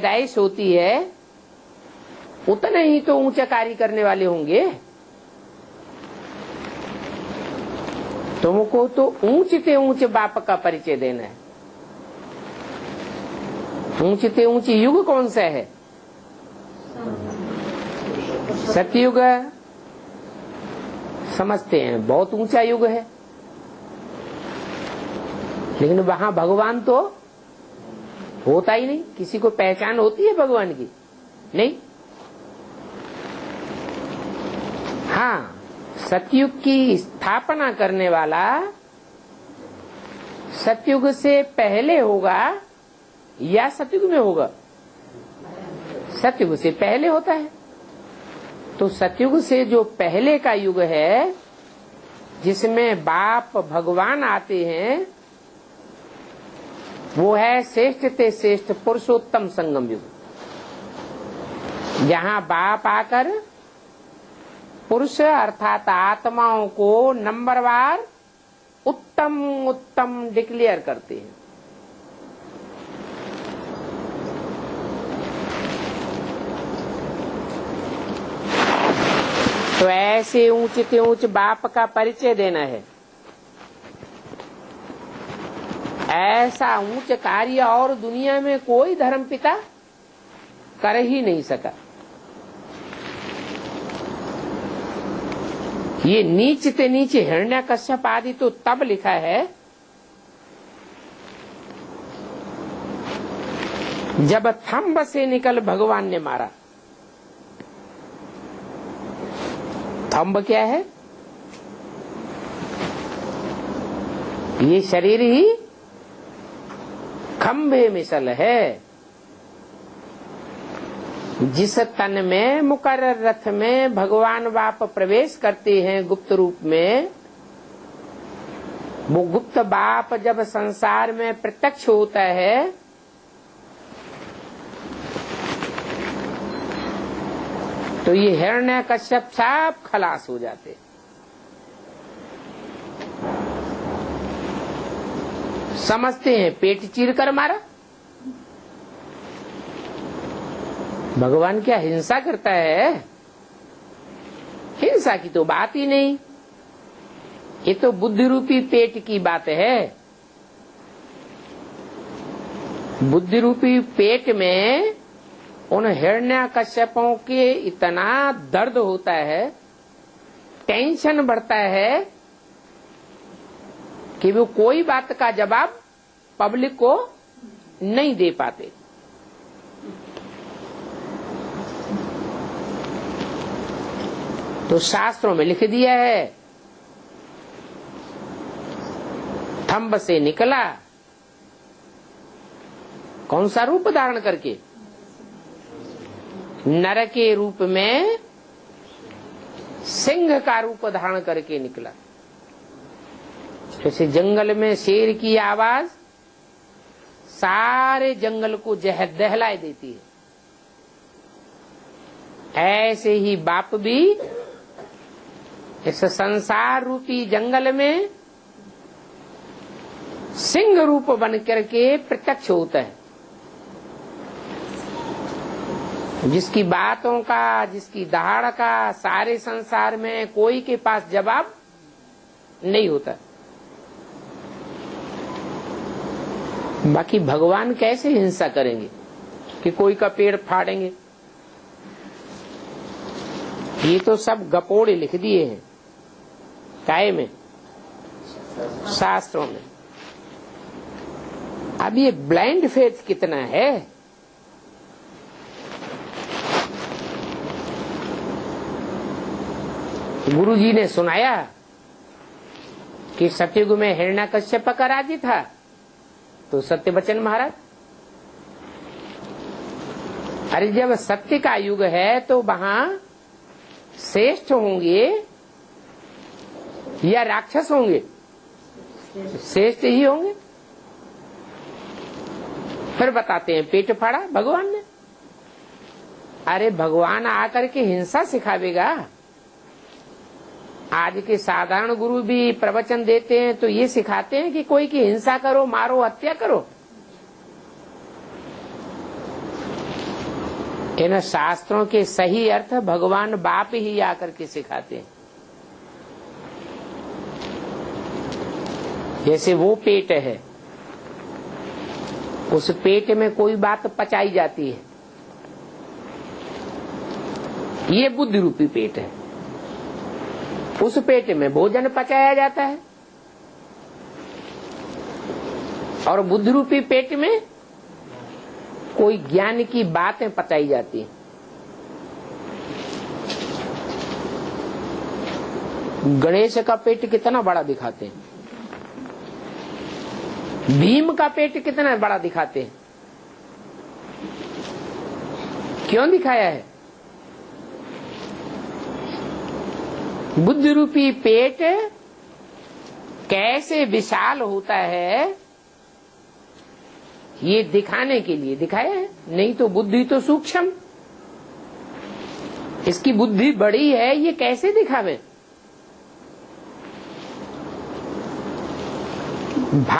पैदाइश होती है उतने ही तो ऊंचा कार्य करने वाले होंगे। तुमको तो ऊंचते ऊंचे बाप का परिचय देना है। ऊंचते ऊंचे युग कौन सा है? सतयुग। समझते हैं बहुत ऊंचा युग है, लेकिन वहां भगवान तो होता ही नहीं। किसी को पहचान होती है भगवान की? नहीं। हाँ, सतयुग की स्थापना करने वाला सतयुग से पहले होगा या सतयुग में होगा? सतयुग से पहले होता है। तो सतयुग से जो पहले का युग है, जिसमें बाप भगवान आते हैं, वो है श्रेष्ठ ते श्रेष्ठ पुरुषोत्तम संगम युग। जहां बाप आकर पुरुष अर्थात आत्माओं को नंबरवार उत्तम उत्तम डिक्लेयर करते हैं। तो ऐसे ऊंचे ऊंचे बाप का परिचय देना है। ऐसा ऊंच कार्य और दुनिया में कोई धर्म पिता कर ही नहीं सका। ये नीचते नीचे हिरण्यकश्यप आदि तो तब लिखा है जब थंब से निकल भगवान ने मारा। थंब क्या है? ये शरीर ही खंभे मिसल है। जिस तन में मुकर्रर रथ में भगवान बाप प्रवेश करते हैं गुप्त रूप में, वो गुप्त बाप जब संसार में प्रत्यक्ष होता है तो ये हिरण्यकश्यप सब खलास हो जाते। समझते हैं पेट चीर कर मारा। भगवान क्या हिंसा करता है? हिंसा की तो बात ही नहीं। ये तो बुद्धि रूपी पेट की बात है। बुद्धि रूपी पेट में उन हिरण्यकश्यपों के इतना दर्द होता है, टेंशन बढ़ता है कि वो कोई बात का जवाब पब्लिक को नहीं दे पाते। तो शास्त्रों में लिख दिया है, थंब से निकला कौन सा रूप धारण करके? नर के रूप में सिंह का रूप धारण करके निकला। जैसे जंगल में शेर की आवाज सारे जंगल को दहलाए देती है, ऐसे ही बाप भी इस संसार रूपी जंगल में सिंह रूप बन करके प्रत्यक्ष होता है। जिसकी बातों का, जिसकी दहाड़ का सारे संसार में कोई के पास जवाब नहीं होता। बाकी भगवान कैसे हिंसा करेंगे कि कोई का पेड़ फाड़ेंगे? ये तो सब गपोड़े लिख दिए हैं। काय में? शास्त्रों में। अब ये ब्लाइंड फेथ कितना है? गुरु जी ने सुनाया कि सतयुग में हिरण्यकश्यप का राज्य था, तो सत्यवचन महाराज, अरे जब सत्य का युग है तो वहां श्रेष्ठ होंगे या राक्षस होंगे? श्रेष्ठ ही होंगे। फिर बताते हैं पेट फाड़ा भगवान ने। अरे भगवान आकर के हिंसा सिखावेगा? आज के साधारण गुरु भी प्रवचन देते हैं तो ये सिखाते हैं कि कोई की हिंसा करो, मारो, हत्या करो। इन शास्त्रों के सही अर्थ भगवान बाप ही आकर के सिखाते हैं। जैसे वो पेट है, उस पेट में कोई बात पचाई जाती है, ये बुद्धि रूपी पेट है। उस पेट में भोजन पचाया जाता है और बुद्धि रूपी पेट में कोई ज्ञान की बातें पचाई जाती हैं। गणेश का पेट कितना बड़ा दिखाते हैं, भीम का पेट कितना बड़ा दिखाते हैं। क्यों दिखाया है? बुद्धि रूपी पेट कैसे विशाल होता है ये दिखाने के लिए दिखाया है। नहीं तो बुद्धि तो सूक्ष्म, इसकी बुद्धि बड़ी है, ये कैसे दिखावे।